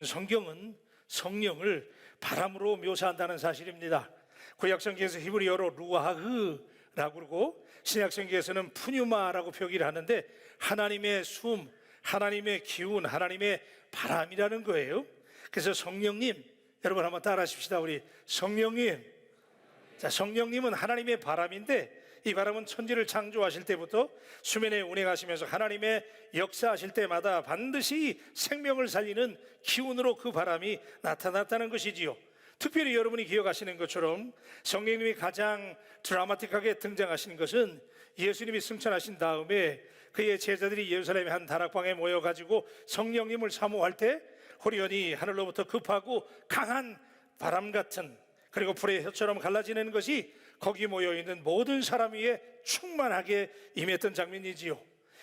성경은 성령을 바람으로 묘사한다는 사실입니다. 구약성경에서 히브리어로 루아흐라고 그러고 신약성경에서는 푸뉴마라고 표기를 하는데 하나님의 숨, 하나님의 기운, 하나님의 바람이라는 거예요. 그래서 성령님, 여러분 한번 따라 하십시다. 우리 성령님. 자, 성령님은 하나님의 바람인데 이 바람은 천지를 창조하실 때부터 수면에 운행하시면서 하나님의 역사하실 때마다 반드시 생명을 살리는 기운으로 그 바람이 나타났다는 것이지요. 특별히 여러분이 기억하시는 것처럼 성령님이 가장 드라마틱하게 등장하신 것은 예수님이 승천하신 다음에 그의 제자들이 예루살렘의 한 다락방에 모여가지고 성령님을 사모할 때 호련히 하늘로부터 급하고 강한 바람 같은, 그리고 불의 혀처럼 갈라지는 것이 거기 모여있는 모든 사람 위에 충만하게 임했던 장면이지요.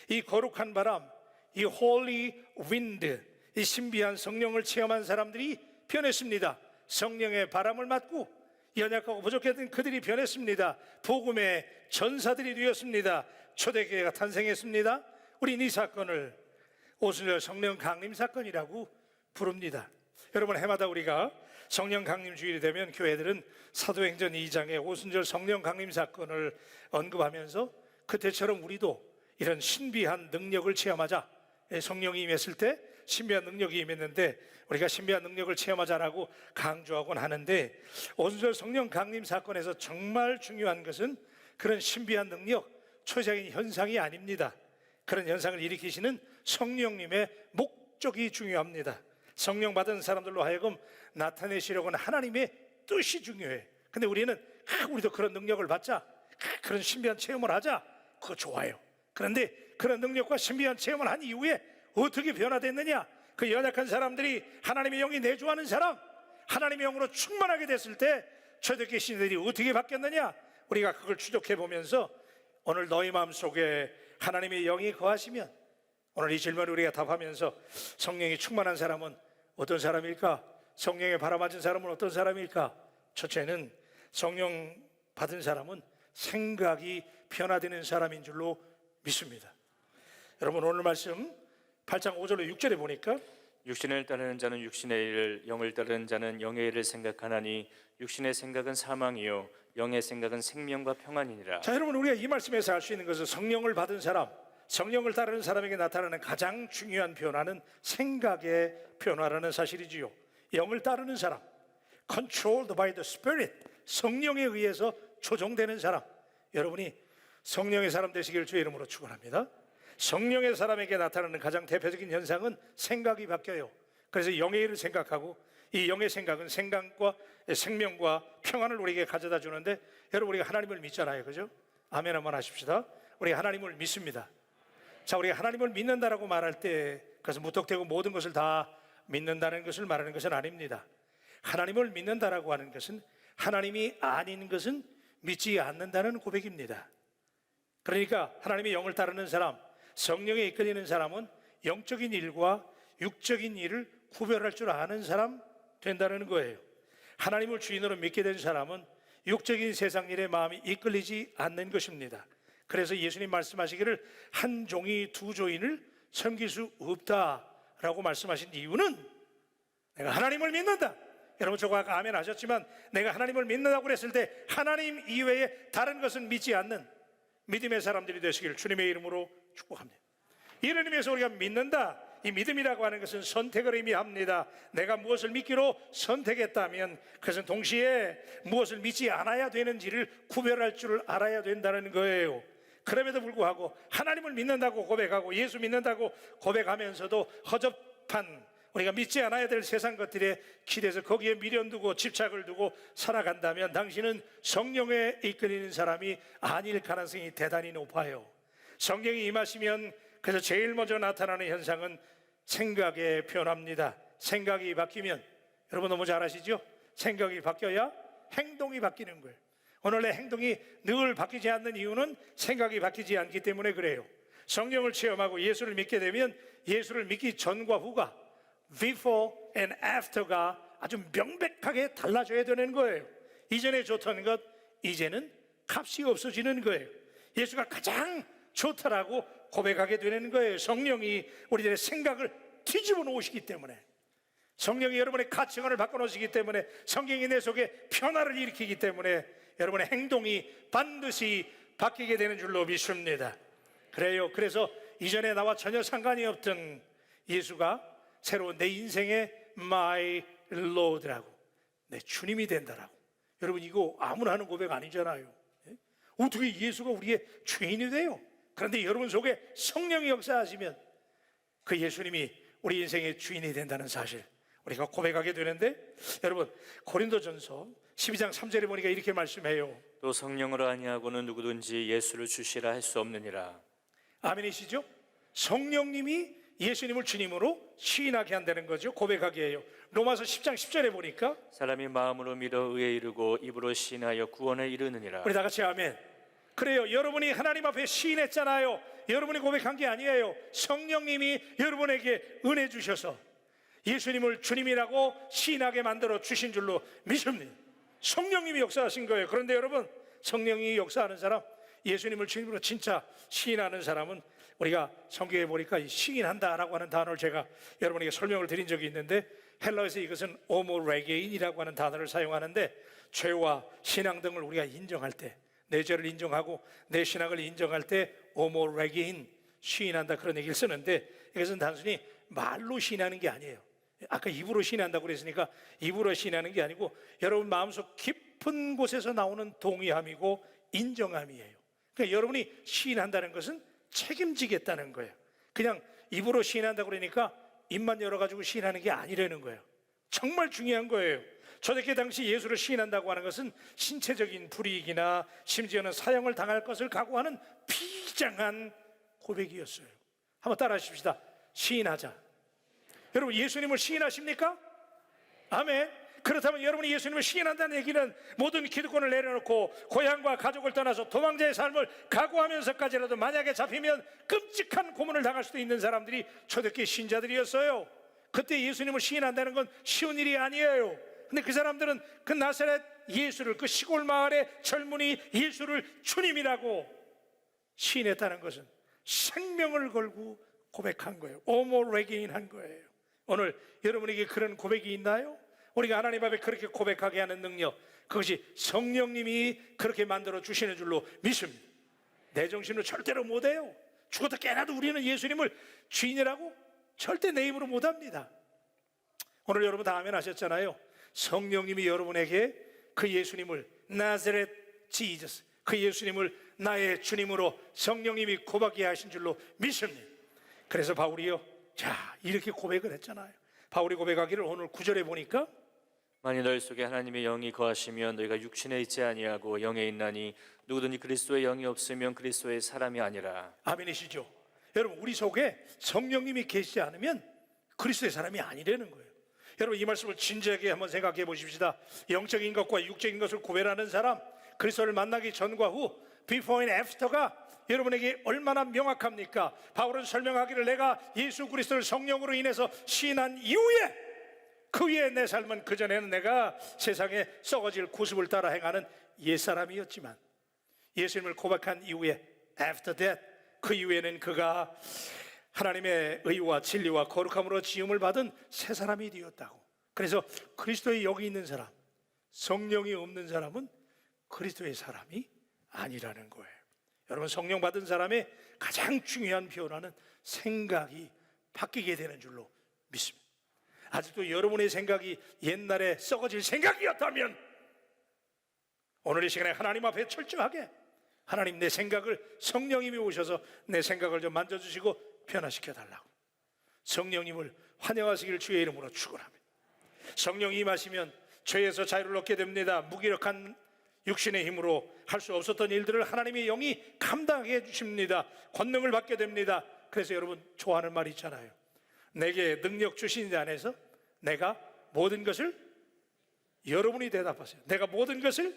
이 거룩한 바람, 이 holy wind, 이 신비한 성령을 체험한 사람들이 변했습니다. 성령의 바람을 맞고 연약하고 부족했던 그들이 변했습니다. 복음의 전사들이 되었습니다. 초대교회가 탄생했습니다. 우린 이 사건을 오순절 성령 강림 사건이라고 부릅니다. 여러분, 해마다 우리가 성령 강림 주일이 되면 교회들은 사도행전 2장의 오순절 성령 강림 사건을 언급하면서 그때처럼 우리도 이런 신비한 능력을 체험하자, 성령이 임했을 때 신비한 능력이 임했는데 우리가 신비한 능력을 체험하자라고 강조하곤 하는데, 오순절 성령 강림 사건에서 정말 중요한 것은 그런 신비한 능력, 초자적인 현상이 아닙니다. 그런 현상을 일으키시는 성령님의 목적이 중요합니다. 성령 받은 사람들로 하여금 나타내시려고 하는 하나님의 뜻이 중요해. 근데 우리는 우리도 그런 능력을 받자, 그런 신비한 체험을 하자, 그거 좋아요. 그런데 그런 능력과 신비한 체험을 한 이후에 어떻게 변화됐느냐? 그 연약한 사람들이 하나님의 영이 내주하는 사람, 하나님의 영으로 충만하게 됐을 때 초대교회 신들이 어떻게 바뀌었느냐? 우리가 그걸 추적해 보면서 오늘 너희 마음속에 하나님의 영이 거하시면, 오늘 이 질문을 우리가 답하면서 성령이 충만한 사람은 어떤 사람일까? 성령에 바라맞은 사람은 어떤 사람일까? 첫째는 성령 받은 사람은 생각이 변화되는 사람인 줄로 믿습니다. 여러분, 오늘 말씀 8장 5절로 6절에 보니까 육신을 따르는 자는 육신의 일을, 영을 따르는 자는 영의 일을 생각하나니 육신의 생각은 사망이요 영의 생각은 생명과 평안이니라. 자, 여러분, 우리가 이 말씀에서 알 수 있는 것은 성령을 받은 사람, 성령을 따르는 사람에게 나타나는 가장 중요한 변화는 생각의 변화라는 사실이지요. 영을 따르는 사람, controlled by the Spirit, 성령에 의해서 조종되는 사람, 여러분이 성령의 사람 되시기를 주의 이름으로 축원합니다. 성령의 사람에게 나타나는 가장 대표적인 현상은 생각이 바뀌어요. 그래서 영의 일을 생각하고 이 영의 생각은 생각과 생명과 평안을 우리에게 가져다 주는데, 여러분, 우리가 하나님을 믿잖아요, 그죠? 아멘 한번 하십시다. 우리가 하나님을 믿습니다. 자, 우리가 하나님을 믿는다라고 말할 때 그것은 무턱대고 모든 것을 다 믿는다는 것을 말하는 것은 아닙니다. 하나님을 믿는다라고 하는 것은 하나님이 아닌 것은 믿지 않는다는 고백입니다. 그러니까 하나님의 영을 따르는 사람, 성령에 이끌리는 사람은 영적인 일과 육적인 일을 구별할 줄 아는 사람 된다는 거예요. 하나님을 주인으로 믿게 된 사람은 육적인 세상 일에 마음이 이끌리지 않는 것입니다. 그래서 예수님 말씀하시기를 한 종이 두 조인을 섬길 수 없다라고 말씀하신 이유는, 내가 하나님을 믿는다. 여러분, 저거 아까 아멘 하셨지만 내가 하나님을 믿는다고 그랬을 때 하나님 이외에 다른 것은 믿지 않는 믿음의 사람들이 되시기를 주님의 이름으로 축복합니다. 이런 의미에서 우리가 믿는다, 이 믿음이라고 하는 것은 선택을 의미합니다. 내가 무엇을 믿기로 선택했다면 그것은 동시에 무엇을 믿지 않아야 되는지를 구별할 줄 알아야 된다는 거예요. 그럼에도 불구하고 하나님을 믿는다고 고백하고 예수 믿는다고 고백하면서도 허접한, 우리가 믿지 않아야 될 세상 것들에 기대서 거기에 미련 두고 집착을 두고 살아간다면 당신은 성령에 이끌리는 사람이 아닐 가능성이 대단히 높아요. 성령이 임하시면 그래서 제일 먼저 나타나는 현상은 생각의 변화입니다. 생각이 바뀌면, 여러분 너무 잘 아시죠? 생각이 바뀌어야 행동이 바뀌는 거예요. 오늘 내 행동이 늘 바뀌지 않는 이유는 생각이 바뀌지 않기 때문에 그래요. 성령을 체험하고 예수를 믿게 되면 예수를 믿기 전과 후가, before and after가 아주 명백하게 달라져야 되는 거예요. 이전에 좋던 것 이제는 값이 없어지는 거예요. 예수가 가장 좋다라고 고백하게 되는 거예요. 성령이 우리들의 생각을 뒤집어 놓으시기 때문에. 성령이 여러분의 가치관을 바꿔놓으시기 때문에, 성경이 내 속에 변화를 일으키기 때문에 여러분의 행동이 반드시 바뀌게 되는 줄로 믿습니다. 그래요. 그래서 이전에 나와 전혀 상관이 없던 예수가 새로 내 인생의 My Lord라고, 내 주님이 된다라고. 여러분, 이거 아무나 하는 고백 아니잖아요. 어떻게 예수가 우리의 주인이 돼요? 그런데 여러분 속에 성령이 역사하시면 그 예수님이 우리 인생의 주인이 된다는 사실 우리가 고백하게 되는데, 여러분 고린도전서 12장 3절에 보니까 이렇게 말씀해요. 또 성령으로 아니하고는 누구든지 예수를 주시라 할 수 없느니라. 아멘이시죠? 성령님이 예수님을 주님으로 시인하게 한다는 거죠. 고백하게 해요. 로마서 10장 10절에 보니까 사람이 마음으로 믿어 의에 이르고 입으로 시인하여 구원에 이르느니라. 우리 다 같이 아멘. 그래요. 여러분이 하나님 앞에 시인했잖아요. 여러분이 고백한 게 아니에요. 성령님이 여러분에게 은혜 주셔서 예수님을 주님이라고 시인하게 만들어 주신 줄로 믿습니다. 성령님이 역사하신 거예요. 그런데 여러분, 성령이 역사하는 사람, 예수님을 주님으로 진짜 시인하는 사람은 우리가 성경에 보니까 이 시인한다라고 하는 단어를 제가 여러분에게 설명을 드린 적이 있는데, 헬라어에서 이것은 오모레게인이라고 하는 단어를 사용하는데, 죄와 신앙 등을 우리가 인정할 때, 내 죄를 인정하고 내 신앙을 인정할 때 오모레게인, 시인한다, 그런 얘기를 쓰는데, 이것은 단순히 말로 시인하는 게 아니에요. 아까 입으로 시인한다고 그랬으니까 입으로 시인하는 게 아니고 여러분 마음속 깊은 곳에서 나오는 동의함이고 인정함이에요. 그러니까 여러분이 시인한다는 것은 책임지겠다는 거예요. 그냥 입으로 시인한다고 그러니까 입만 열어가지고 시인하는 게 아니라는 거예요. 정말 중요한 거예요. 초대교회 당시 예수를 시인한다고 하는 것은 신체적인 불이익이나 심지어는 사형을 당할 것을 각오하는 비장한 고백이었어요. 한번 따라 하십시다. 시인하자. 여러분, 예수님을 시인하십니까? 아멘. 그렇다면 여러분이 예수님을 시인한다는 얘기는 모든 기득권을 내려놓고 고향과 가족을 떠나서 도망자의 삶을 각오하면서까지라도 만약에 잡히면 끔찍한 고문을 당할 수도 있는 사람들이 초대교회 신자들이었어요. 그때 예수님을 시인한다는 건 쉬운 일이 아니에요. 근데 그 사람들은 그 나사렛 예수를, 그 시골 마을의 젊은이 예수를 주님이라고 시인했다는 것은 생명을 걸고 고백한 거예요. 오모레게인 한 거예요. 오늘 여러분에게 그런 고백이 있나요? 우리가 하나님 앞에 그렇게 고백하게 하는 능력, 그것이 성령님이 그렇게 만들어 주시는 줄로 믿습니다. 내 정신으로 절대로 못해요. 죽어도 깨나도 우리는 예수님을 주인이라고 절대 내 입으로 못합니다. 오늘 여러분 다 아멘 하셨잖아요. 성령님이 여러분에게 그 예수님을 나사렛 지저스, 그 예수님을 나의 주님으로 성령님이 고백하게 하신 줄로 믿습니다. 그래서 바울이요, 자, 이렇게 고백을 했잖아요. 바울이 고백하기를 오늘 9절에 보니까, 만일 너희 속에 하나님의 영이 거하시면 너희가 육신에 있지 아니하고 영에 있나니 누구든지 그리스도의 영이 없으면 그리스도의 사람이 아니라. 아멘이시죠? 여러분, 우리 속에 성령님이 계시지 않으면 그리스도의 사람이 아니라는 거예요. 여러분, 이 말씀을 진지하게 한번 생각해 보십시다. 영적인 것과 육적인 것을 구별하는 사람, 그리스도를 만나기 전과 후, before and after가 여러분에게 얼마나 명확합니까? 바울은 설명하기를 내가 예수 그리스도를 성령으로 인해서 시인한 이후에 그 위에 내 삶은 그전에는 내가 세상에 썩어질 구습을 따라 행하는 옛사람이었지만 예수님을 고백한 이후에 after that, 그 이후에는 그가 하나님의 의와 진리와 거룩함으로 지음을 받은 새 사람이 되었다고. 그래서 그리스도의 영이 있는 사람, 성령이 없는 사람은 그리스도의 사람이 아니라는 거예요. 여러분, 성령 받은 사람의 가장 중요한 변화는 생각이 바뀌게 되는 줄로 믿습니다. 아직도 여러분의 생각이 옛날에 썩어질 생각이었다면 오늘 이 시간에 하나님 앞에 철저하게, 하나님, 내 생각을, 성령님이 오셔서 내 생각을 좀 만져주시고 변화시켜 달라고, 성령님을 환영하시기를 주의 이름으로 축원합니다. 성령이 임하시면 죄에서 자유를 얻게 됩니다. 무기력한 육신의 힘으로 할 수 없었던 일들을 하나님의 영이 감당해 주십니다. 권능을 받게 됩니다. 그래서 여러분 좋아하는 말이 있잖아요. 내게 능력 주신 자 안에서 내가 모든 것을, 여러분이 대답하세요. 내가 모든 것을,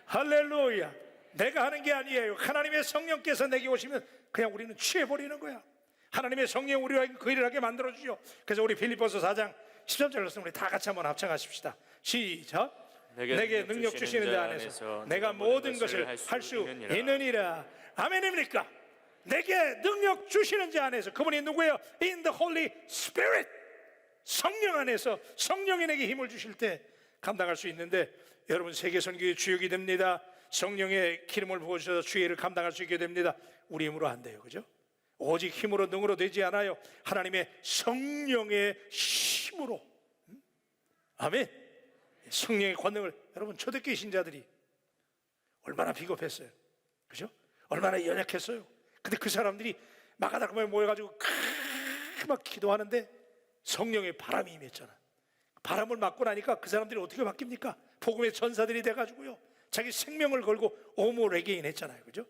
할렐루야, 내가 하는 게 아니에요. 하나님의 성령께서 내게 오시면 그냥 우리는 취해버리는 거야. 하나님의 성령 우리와 그 일을 하게 만들어주죠. 그래서 우리 빌립보서 4장 13절 말씀 우리 다 같이 한번 합창하십시다. 시작. 내게 능력 주시는 자 안에서 내가 모든 것을 할 수 있느니라. 아멘입니까? 내게 능력 주시는 자 안에서, 그분이 누구예요? In the Holy Spirit, 성령 안에서 성령이 내게 힘을 주실 때 감당할 수 있는데, 여러분 세계 선교의 주역이 됩니다. 성령의 기름을 부어주셔서 주의 일을 감당할 수 있게 됩니다. 우리 힘으로 안 돼요, 그죠? 오직 힘으로 능으로 되지 않아요. 하나님의 성령의 힘으로. 아멘. 성령의 권능을, 여러분 초대교회 신자들이 얼마나 비겁했어요, 그죠? 얼마나 연약했어요. 근데 그 사람들이 마가다락방에 모여가지고 막 기도하는데 성령의 바람이 임했잖아. 바람을 맞고 나니까 그 사람들이 어떻게 바뀝니까? 복음의 전사들이 돼가지고요, 자기 생명을 걸고 오모레게인 했잖아요, 그죠?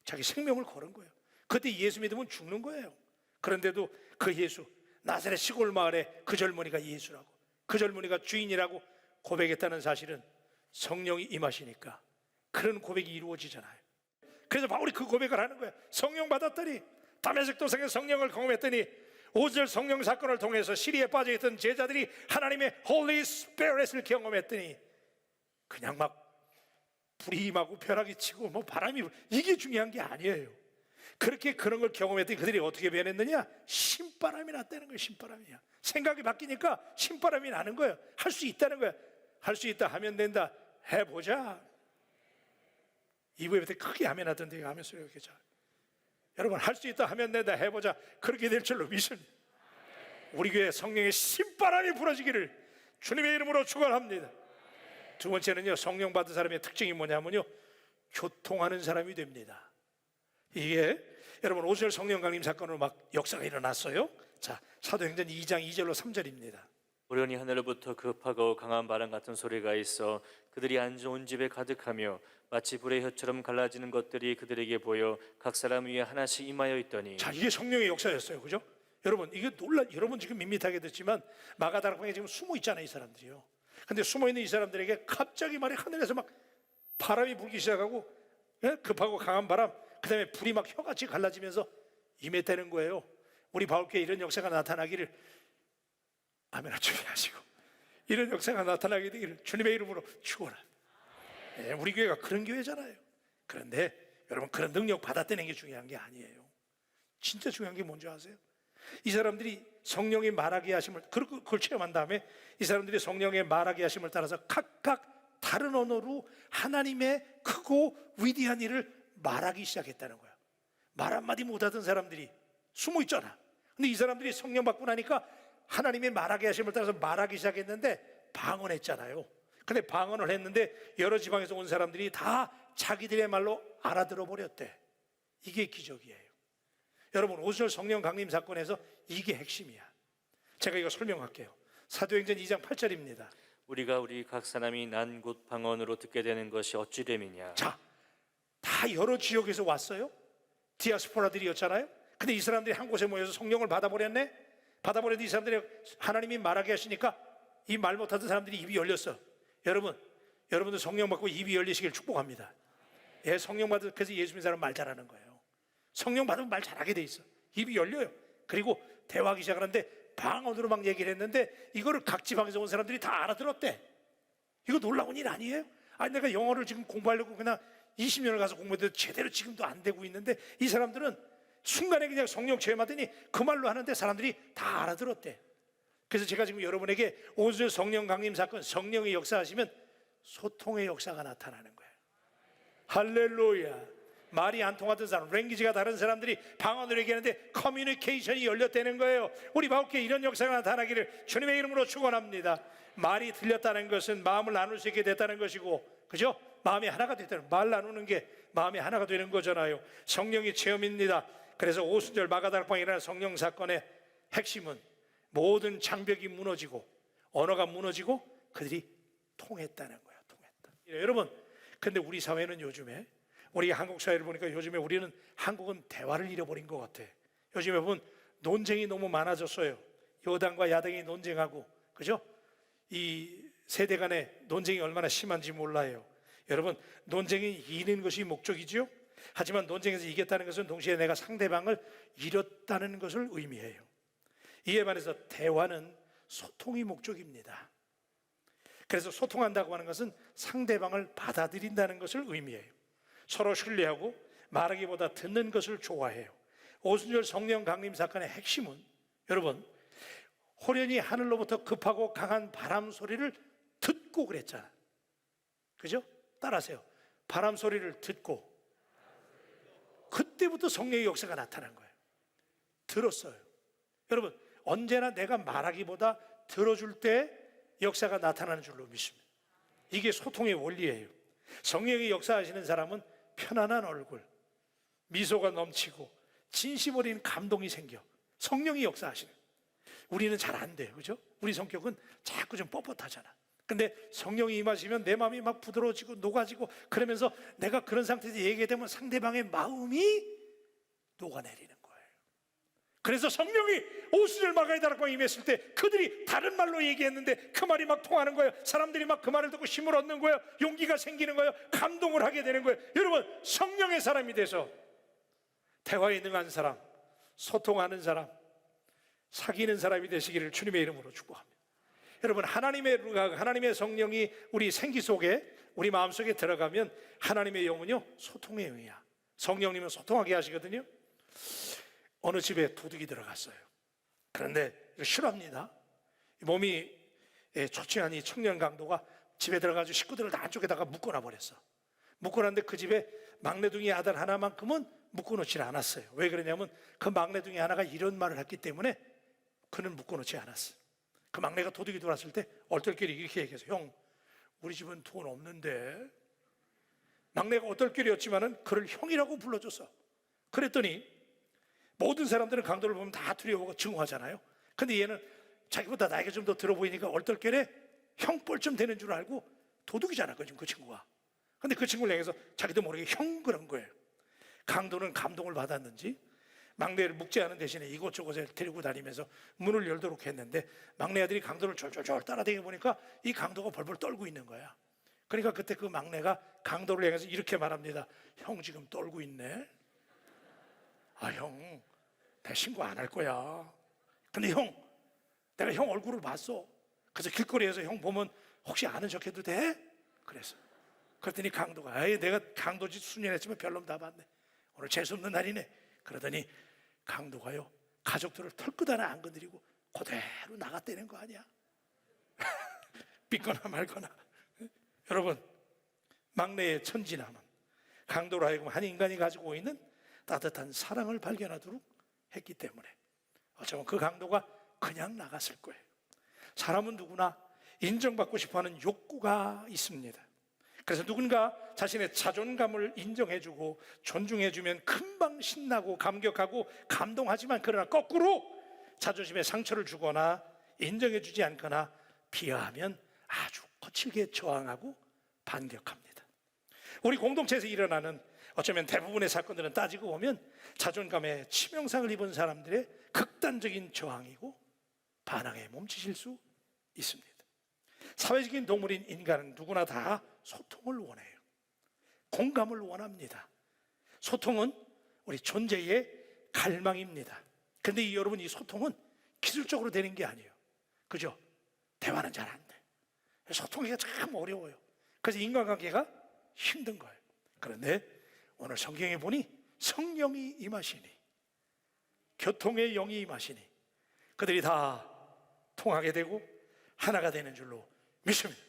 자기 생명을 걸은 거예요. 그때 예수 믿으면 죽는 거예요. 그런데도 그 예수, 나사렛 시골 마을에 그 젊은이가 예수라고, 그 젊은이가 주인이라고 고백했다는 사실은 성령이 임하시니까 그런 고백이 이루어지잖아요. 그래서 바울이 그 고백을 하는 거예요. 성령 받았더니, 다메섹 도상에 성령을 경험했더니, 오절 성령 사건을 통해서 시리에 빠져있던 제자들이 하나님의 Holy Spirit을 경험했더니 그냥 막 불이 임하고 벼락이 치고 뭐 바람이, 이게 중요한 게 아니에요. 그렇게 그런 걸 경험했더니 그들이 어떻게 변했느냐? 신바람이 났다는 거예요. 신바람이야. 생각이 바뀌니까 신바람이 나는 거예요. 할 수 있다는 거예요. 할 수 있다, 하면 된다, 해보자. 이부에 크게 하면 하던데 하면 소리가 이렇게 잘. 여러분 할 수 있다, 하면 된다, 해보자. 그렇게 될 줄로 믿습니다. 우리 교회 성령의 신바람이 불어지기를 주님의 이름으로 축원합니다. 두 번째는요, 성령 받은 사람의 특징이 뭐냐면요, 교통하는 사람이 됩니다. 이게 여러분 오순절 성령 강림 사건으로 막 역사가 일어났어요. 자, 사도행전 2장 2절로 3절입니다. 우연히 하늘로부터 급하고 강한 바람 같은 소리가 있어 그들이 앉아 온 집에 가득하며 마치 불의 혀처럼 갈라지는 것들이 그들에게 보여 각 사람 위에 하나씩 임하여 있더니. 자, 이게 성령의 역사였어요, 그죠? 여러분 이게 여러분 지금 밋밋하게 듣지만 마가다락방에 지금 숨어 있잖아요, 이 사람들이요. 근데 숨어 있는 이 사람들에게 갑자기 말이 하늘에서 막 바람이 불기 시작하고, 급하고 강한 바람, 그 다음에 불이 막 혀같이 갈라지면서 임했다는 거예요. 우리 바울교회 이런 역사가 나타나기를, 아멘 준비하시고, 이런 역사가 나타나게 되기를 주님의 이름으로 축원합니다. 우리 교회가 그런 교회잖아요. 그런데 여러분 그런 능력 받아들이는 게 중요한 게 아니에요. 진짜 중요한 게 뭔지 아세요? 이 사람들이 성령의 말하게 하심을, 그걸 체험한 다음에 이 사람들이 성령의 말하게 하심을 따라서 각각 다른 언어로 하나님의 크고 위대한 일을 말하기 시작했다는 거야. 말 한마디 못하던 사람들이 숨어 있잖아. 근데 이 사람들이 성령 받고 나니까 하나님의 말하게 하심을 따라서 말하기 시작했는데 방언했잖아요. 근데 방언을 했는데 여러 지방에서 온 사람들이 다 자기들의 말로 알아들어 버렸대. 이게 기적이에요. 여러분 오순절 성령 강림 사건에서 이게 핵심이야. 제가 이거 설명할게요. 사도행전 2장 8절입니다. 우리가 우리 각 사람이 난 곳 방언으로 듣게 되는 것이 어찌 됨이냐. 자, 다 여러 지역에서 왔어요. 디아스포라들이었잖아요. 근데 이 사람들이 한 곳에 모여서 성령을 받아버렸네. 받아버렸는데 이 사람들이 하나님이 말하게 하시니까 이 말 못하던 사람들이 입이 열렸어. 여러분들 성령 받고 입이 열리시길 축복합니다. 예, 성령 받은, 그래서 예수 믿는 사람 말 잘하는 거예요. 성령 받으면 말 잘하게 돼 있어. 입이 열려요. 그리고 대화하기 시작하는데 방언으로 막 얘기를 했는데 이거를 각 지방에서 온 사람들이 다 알아들었대. 이거 놀라운 일 아니에요? 아니 내가 영어를 지금 공부하려고 그냥 20년을 가서 공부했는데 제대로 지금도 안 되고 있는데 이 사람들은 순간에 그냥 성령 체험하더니 그 말로 하는데 사람들이 다 알아들었대. 그래서 제가 지금 여러분에게 오순절 성령 강림 사건, 성령의 역사하시면 소통의 역사가 나타나는 거예요. 할렐루야. 말이 안 통하던 사람, 랭귀지가 다른 사람들이 방언으로 얘기하는데 커뮤니케이션이 열렸다는 거예요. 우리 바울교회 이런 역사가 나타나기를 주님의 이름으로 축원합니다. 말이 들렸다는 것은 마음을 나눌 수 있게 됐다는 것이고, 그죠? 마음이 하나가 됐다는, 말 나누는 게 마음이 하나가 되는 거잖아요. 성령의 체험입니다. 그래서 오순절 마가다락방에 일어난 성령 사건의 핵심은 모든 장벽이 무너지고 언어가 무너지고 그들이 통했다는 거야. 통했다. 여러분, 근데 우리 사회는 요즘에, 우리 한국 사회를 보니까 요즘에 우리는 한국은 대화를 잃어버린 것 같아. 요즘에 보면 논쟁이 너무 많아졌어요. 여당과 야당이 논쟁하고, 그죠? 이 세대 간의 논쟁이 얼마나 심한지 몰라요. 여러분, 논쟁이 이기는 것이 목적이죠. 하지만 논쟁에서 이겼다는 것은 동시에 내가 상대방을 잃었다는 것을 의미해요. 이에 반해서 대화는 소통이 목적입니다. 그래서 소통한다고 하는 것은 상대방을 받아들인다는 것을 의미해요. 서로 신뢰하고 말하기보다 듣는 것을 좋아해요. 오순절 성령 강림 사건의 핵심은 여러분 호련히 하늘로부터 급하고 강한 바람 소리를 듣고 그랬잖아. 그죠? 따라하세요. 바람 소리를 듣고. 그때부터 성령의 역사가 나타난 거예요. 들었어요. 여러분, 언제나 내가 말하기보다 들어줄 때 역사가 나타나는 줄로 믿습니다. 이게 소통의 원리예요. 성령이 역사하시는 사람은 편안한 얼굴, 미소가 넘치고 진심 어린 감동이 생겨. 성령이 역사하시는. 우리는 잘 안 돼요. 그죠? 우리 성격은 자꾸 좀 뻣뻣하잖아. 근데 성령이 임하시면 내 마음이 막 부드러워지고 녹아지고, 그러면서 내가 그런 상태에서 얘기되면 상대방의 마음이 녹아내리는 거예요. 그래서 성령이 오순절 마가의 다락방에 임했을 때 그들이 다른 말로 얘기했는데 그 말이 막 통하는 거예요. 사람들이 막 그 말을 듣고 힘을 얻는 거예요. 용기가 생기는 거예요. 감동을 하게 되는 거예요. 여러분, 성령의 사람이 돼서 대화에 능한 사람, 소통하는 사람, 사귀는 사람이 되시기를 주님의 이름으로 축복합니다. 여러분, 하나님의 성령이 우리 생기 속에, 우리 마음속에 들어가면 하나님의 영은요, 소통의 영이야. 성령님은 소통하게 하시거든요. 어느 집에 도둑이 들어갔어요. 그런데 이거 싫어합니다. 몸이 좋지 않은 이 청년 강도가 집에 들어가서 식구들을 다 안쪽에다가 묶어놔 버렸어. 묶어놨는데 그 집에 막내둥이 아들 하나만큼은 묶어놓지 않았어요. 왜 그러냐면 그 막내둥이 하나가 이런 말을 했기 때문에 그는 묶어놓지 않았어요. 그 막내가 도둑이 들어왔을 때 얼떨결에 이렇게 얘기했어요. 형, 우리 집은 돈 없는데. 막내가 얼떨결이었지만은 그를 형이라고 불러줬어. 그랬더니 모든 사람들은 강도를 보면 다 두려워하고 증오하잖아요. 근데 얘는 자기보다 나이가 좀 더 들어 보이니까 얼떨결에 형뻘쯤 되는 줄 알고 도둑이잖아, 그 친구가. 근데 그 친구를 향해서 자기도 모르게 형 그런 거예요. 강도는 감동을 받았는지 막내를 묵지 않은 대신에 이곳저곳에 데리고 다니면서 문을 열도록 했는데, 막내 아들이 강도를 졸졸졸 따라다니고 보니까 이 강도가 벌벌 떨고 있는 거야. 그러니까 그때 그 막내가 강도를 향해서 이렇게 말합니다. 형 지금 떨고 있네. 아, 형, 내 신고 안 할 거야. 근데 형, 내가 형 얼굴을 봤어. 그래서 길거리에서 형 보면 혹시 아는 척 해도 돼? 그래서 그랬더니 강도가, 아이, 내가 강도짓 수년했지만 별놈 다 봤네. 오늘 재수없는 날이네. 그러더니 강도가요, 가족들을 털끝 하나 안 건드리고 그대로 나갔다는 거 아니야? 삐거나 말거나. 여러분, 막내의 천진함은 강도로 하여금 한 인간이 가지고 있는 따뜻한 사랑을 발견하도록 했기 때문에 어쩌면 그 강도가 그냥 나갔을 거예요. 사람은 누구나 인정받고 싶어하는 욕구가 있습니다. 그래서 누군가 자신의 자존감을 인정해주고 존중해주면 금방 신나고 감격하고 감동하지만, 그러나 거꾸로 자존심에 상처를 주거나 인정해주지 않거나 비하하면 아주 거칠게 저항하고 반격합니다. 우리 공동체에서 일어나는 어쩌면 대부분의 사건들은 따지고 보면 자존감에 치명상을 입은 사람들의 극단적인 저항이고 반항에 몸치실 수 있습니다. 사회적인 동물인 인간은 누구나 다 소통을 원해요. 공감을 원합니다. 소통은 우리 존재의 갈망입니다. 그런데 여러분, 이 소통은 기술적으로 되는 게 아니에요. 그죠? 대화는 잘 안 돼. 소통하기가 참 어려워요. 그래서 인간관계가 힘든 거예요. 그런데 오늘 성경에 보니 성령이 임하시니, 교통의 영이 임하시니 그들이 다 통하게 되고 하나가 되는 줄로 믿습니다.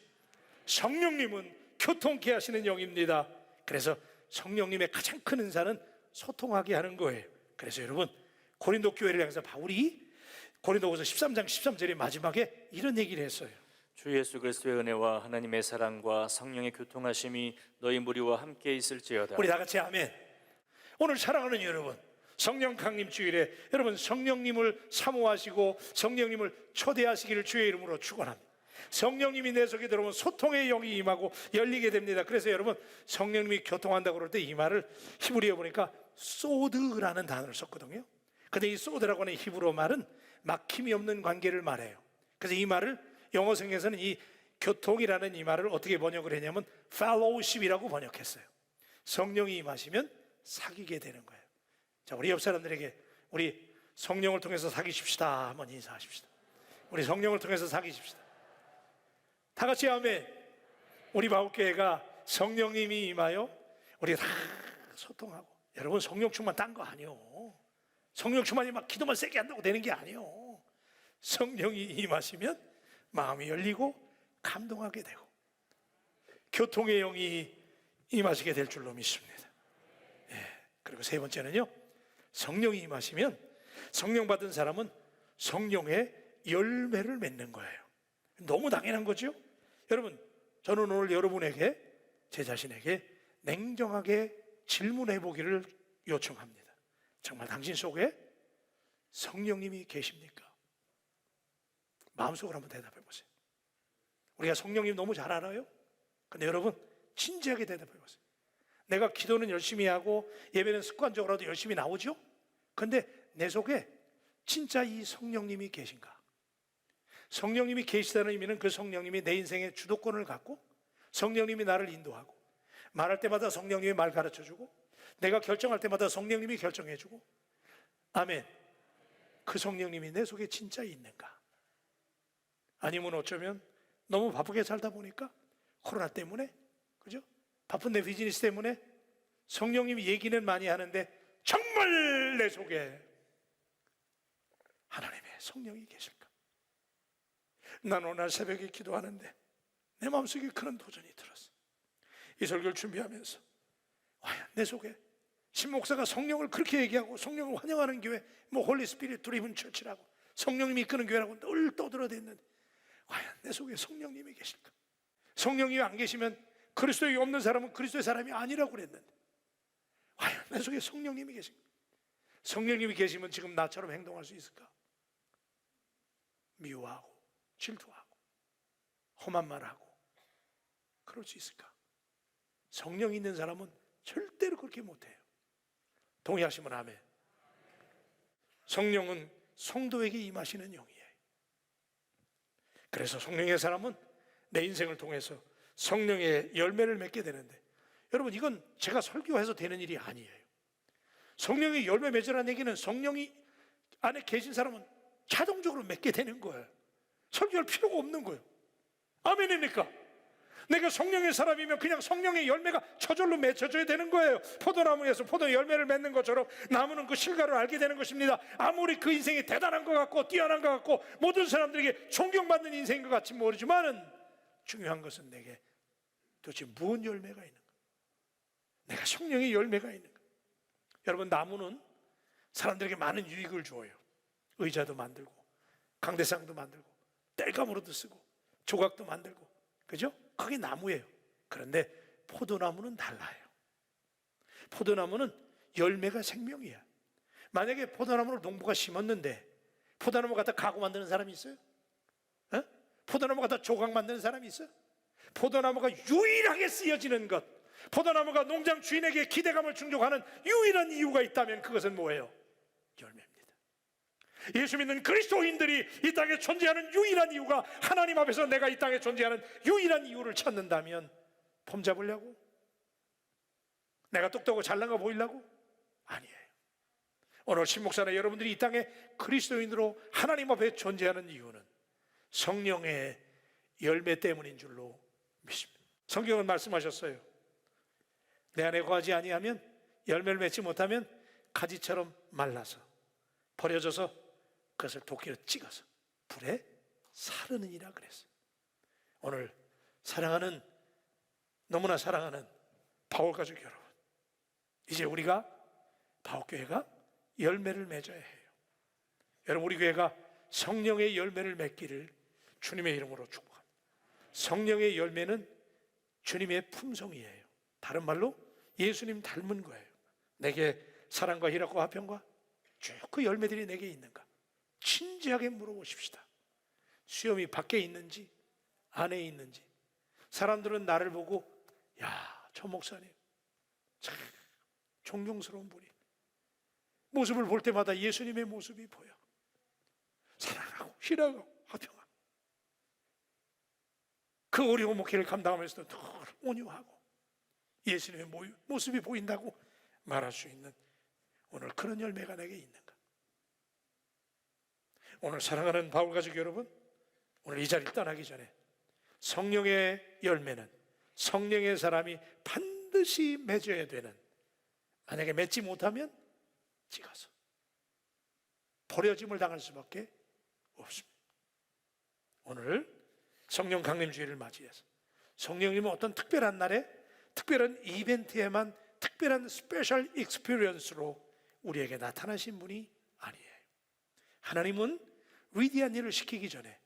성령님은 교통케 하시는 영입니다. 그래서 성령님의 가장 큰 은사는 소통하게 하는 거예요. 그래서 여러분, 고린도 교회를 향해서 바울이 고린도후서 13장 13절의 마지막에 이런 얘기를 했어요. 주 예수 그리스도의 은혜와 하나님의 사랑과 성령의 교통하심이 너희 무리와 함께 있을지어다. 우리 다 같이 아멘. 오늘 사랑하는 여러분, 성령 강림 주일에 여러분 성령님을 사모하시고 성령님을 초대하시기를 주의 이름으로 축원합니다. 성령님이 내 속에 들어오면 소통의 영이 임하고 열리게 됩니다. 그래서 여러분, 성령님이 교통한다고 그럴 때 이 말을 히브리어 보니까 소드라는 단어를 썼거든요. 근데 이 소드라고 하는 히브리어 말은 막힘이 없는 관계를 말해요. 그래서 이 말을 영어 성경에서는 이 교통이라는 이 말을 어떻게 번역을 했냐면 fellowship이라고 번역했어요. 성령이 임하시면 사귀게 되는 거예요. 자, 우리 옆 사람들에게 우리 성령을 통해서 사귀십시다 한번 인사하십시다. 우리 성령을 통해서 사귀십시다. 다 같이 아멘. 우리 바울교회가 성령님이 임하여 우리 다 소통하고. 여러분, 성령 충만 딴 거 아니요. 성령 충만이 막 기도만 세게 한다고 되는 게 아니요. 성령이 임하시면 마음이 열리고 감동하게 되고 교통의 영이 임하시게 될 줄로 믿습니다. 그리고 세 번째는요, 성령이 임하시면 성령 받은 사람은 성령의 열매를 맺는 거예요. 너무 당연한 거죠. 여러분, 저는 오늘 여러분에게, 제 자신에게 냉정하게 질문해 보기를 요청합니다. 정말 당신 속에 성령님이 계십니까? 마음속으로 한번 대답해 보세요. 우리가 성령님 너무 잘 알아요. 근데 여러분, 진지하게 대답해 보세요. 내가 기도는 열심히 하고 예배는 습관적으로도 열심히 나오죠? 근데 내 속에 진짜 이 성령님이 계신가? 성령님이 계시다는 의미는 그 성령님이 내 인생의 주도권을 갖고 성령님이 나를 인도하고 말할 때마다 성령님이 말 가르쳐주고 내가 결정할 때마다 성령님이 결정해주고, 아멘. 그 성령님이 내 속에 진짜 있는가? 아니면 어쩌면 너무 바쁘게 살다 보니까 코로나 때문에, 그죠? 바쁜 내 비즈니스 때문에 성령님이 얘기는 많이 하는데 정말 내 속에 하나님의 성령이 계실까? 난 오늘 새벽에 기도하는데 내 마음속에 그런 도전이 들었어. 이 설교를 준비하면서 과연 내 속에 신 목사가 성령을 그렇게 얘기하고 성령을 환영하는 교회, 뭐 홀리 스피릿 드리븐 처치라고 성령님이 이끄는 교회라고 늘 떠들어댔는데 과연 내 속에 성령님이 계실까? 성령님이 안 계시면 그리스도에 없는 사람은 그리스도의 사람이 아니라고 그랬는데 과연 내 속에 성령님이 계실까? 성령님이 계시면 지금 나처럼 행동할 수 있을까? 미워하고 질투하고 험한 말하고 그럴 수 있을까? 성령이 있는 사람은 절대로 그렇게 못해요. 동의하시면 아멘. 성령은 성도에게 임하시는 영이에요. 그래서 성령의 사람은 내 인생을 통해서 성령의 열매를 맺게 되는데, 여러분, 이건 제가 설교해서 되는 일이 아니에요. 성령의 열매 맺으라는 얘기는 성령이 안에 계신 사람은 자동적으로 맺게 되는 거예요. 설교할 필요가 없는 거예요. 아멘입니까? 내가 성령의 사람이면 그냥 성령의 열매가 저절로 맺혀져야 되는 거예요. 포도나무에서 포도 열매를 맺는 것처럼 나무는 그 실과를 알게 되는 것입니다. 아무리 그 인생이 대단한 것 같고 뛰어난 것 같고 모든 사람들에게 존경받는 인생인 것 같이 모르지만은 중요한 것은 내게 도대체 무슨 열매가 있는가? 내가 성령의 열매가 있는가? 여러분, 나무는 사람들에게 많은 유익을 줘요. 의자도 만들고 강대상도 만들고 땔감으로도 쓰고 조각도 만들고, 그죠? 그게 나무예요. 그런데 포도나무는 달라요. 포도나무는 열매가 생명이야. 만약에 포도나무를 농부가 심었는데 포도나무 갖다 가구 만드는 사람이 있어요? 포도나무 갖다 조각 만드는 사람이 있어요? 포도나무가 유일하게 쓰여지는 것, 포도나무가 농장 주인에게 기대감을 충족하는 유일한 이유가 있다면 그것은 뭐예요? 열매입니다. 예수 믿는 그리스도인들이 이 땅에 존재하는 유일한 이유가, 하나님 앞에서 내가 이 땅에 존재하는 유일한 이유를 찾는다면 폼 잡으려고? 내가 똑똑하고 잘난가 보이려고? 아니에요. 오늘 신목사나 여러분들이 이 땅에 그리스도인으로 하나님 앞에 존재하는 이유는 성령의 열매 때문인 줄로 믿습니다. 성경은 말씀하셨어요. 내 안에 거하지 아니하면, 열매를 맺지 못하면 가지처럼 말라서 버려져서 그것을 도끼로 찍어서 불에 사르느니라 그랬어요. 오늘 사랑하는, 너무나 사랑하는 바울가족 여러분, 이제 우리가 바울교회가 열매를 맺어야 해요. 여러분, 우리 교회가 성령의 열매를 맺기를 주님의 이름으로 축복합니다. 성령의 열매는 주님의 품성이에요. 다른 말로 예수님 닮은 거예요. 내게 사랑과 희락과 화평과 쭉 그 열매들이 내게 있는가? 진지하게 물어보십시다. 수염이 밖에 있는지 안에 있는지. 사람들은 나를 보고, 야, 저 목사님 참 존경스러운 분이, 모습을 볼 때마다 예수님의 모습이 보여. 사랑하고 희락하고 화평하고, 그 어려운 목회를 감당하면서도 늘 온유하고 예수님의 모습이 보인다고 말할 수 있는 오늘 그런 열매가 내게 있는가? 오늘 사랑하는 바울가족 여러분, 오늘 이 자리를 떠나기 전에 성령의 열매는 성령의 사람이 반드시 맺어야 되는, 만약에 맺지 못하면 찍어서 버려짐을 당할 수밖에 없습니다. 오늘 성령 강림주일을 맞이해서 성령님은 어떤 특별한 날에 특별한 이벤트에만 특별한 스페셜 익스피리언스로 우리에게 나타나신 분이 아니에요. 하나님은 위대한 일을 시키기 전에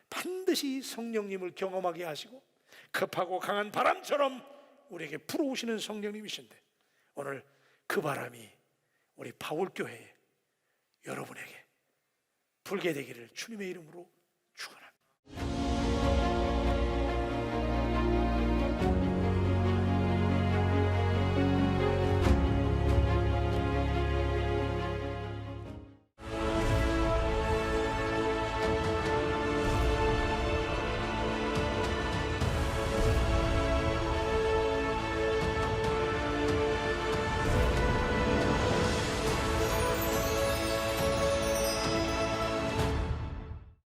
반드시 성령님을 경험하게 하시고 급하고 강한 바람처럼 우리에게 불어오시는 성령님이신데, 오늘 그 바람이 우리 바울교회에, 여러분에게 불게 되기를 주님의 이름으로 축원합니다.